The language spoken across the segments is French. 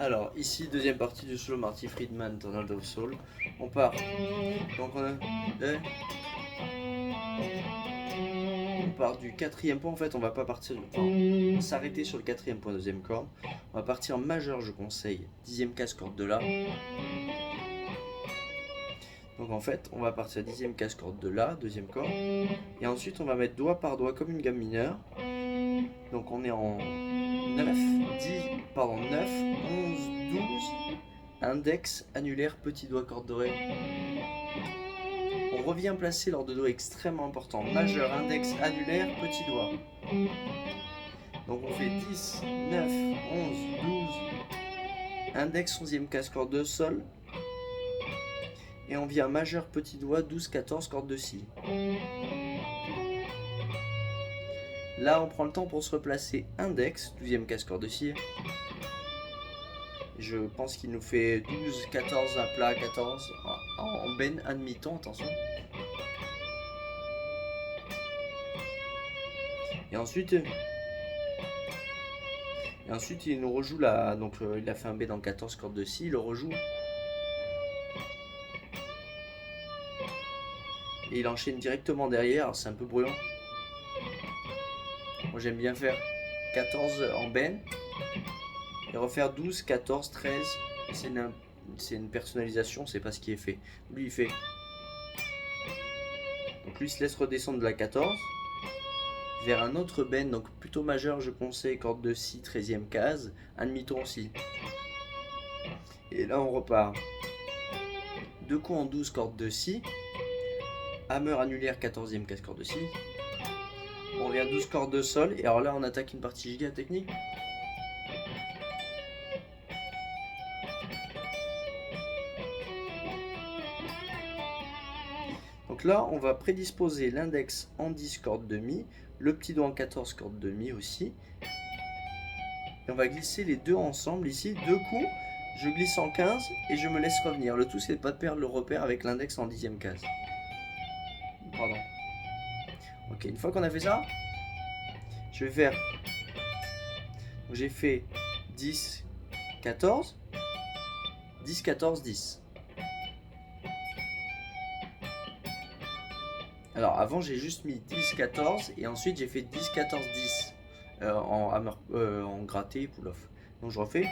Alors, ici, deuxième partie du solo Marty Friedman, Tornado of Soul. On part. Donc, on part du quatrième point. En fait, on va pas partir. Enfin, s'arrêter sur le quatrième point, deuxième corde. On va partir en majeur, je conseille. Dixième casse corde de La. Donc, en fait, on va partir dixième casse corde de La, deuxième corde. Et ensuite, on va mettre doigt par doigt comme une gamme mineure. Donc, on est en 9, 9, 11, 12, index, annulaire, petit doigt, corde dorée. On revient placer l'ordre de Do extrêmement important. Majeur, index, annulaire, petit doigt. Donc on fait 10, 9, 11, 12, index, 11e casse, corde de Sol. Et on vient majeur, petit doigt, 12, 14, corde de Si. Là on prend le temps pour se replacer index, 12e casse, corde de Si. Je pense qu'il nous fait 12, 14 à plat, 14 en ben à demi-ton, attention. Et ensuite il nous rejoue là, donc il a fait un B dans 14 corde de Si, il le rejoue. Et il enchaîne directement derrière, alors c'est un peu bruyant. Moi j'aime bien faire 14 en ben et refaire 12, 14, 13. C'est une personnalisation, c'est pas ce qui est fait. Lui il fait. Donc lui il se laisse redescendre de la 14 vers un autre ben, donc plutôt majeur, je conseille, corde de Si, 13e case, un demi-ton aussi. Et là on repart. Deux coups en 12 corde de Si, hammer annulaire 14e case corde de Si. On revient 12 cordes de Sol, et alors là on attaque une partie giga technique. Donc là on va prédisposer l'index en 10 cordes de Mi, le petit doigt en 14 cordes de Mi aussi. Et on va glisser les deux ensemble ici, deux coups, je glisse en 15 et je me laisse revenir. Le tout c'est de ne pas perdre le repère avec l'index en 10e case. Pardon. Ok, une fois qu'on a fait ça, je vais faire. J'ai fait 10, 14, 10, 14, 10. Alors avant j'ai juste mis 10, 14 et ensuite j'ai fait 10, 14, 10 en gratté pull-off. Donc je refais.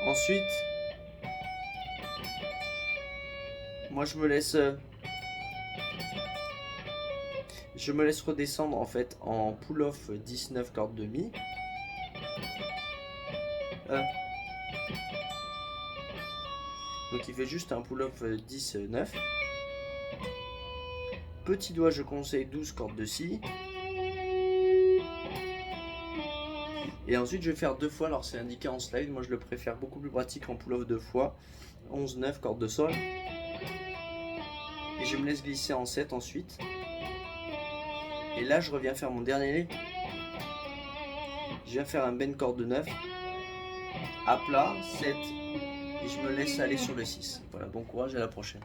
Ensuite, moi je me laisse redescendre en fait en pull-off 19 cordes de Mi. Donc il fait juste un pull-off 10, 9. Petit doigt, je conseille 12 cordes de Si. Et ensuite je vais faire deux fois, alors c'est indiqué en slide, moi je le préfère beaucoup plus pratique en pull-off deux fois. 11, 9, corde de Sol. Et je me laisse glisser en 7 ensuite. Et là je reviens faire mon dernier. Je viens faire un bend corde de 9. À plat, 7. Et je me laisse aller sur le 6. Voilà, bon courage, à la prochaine.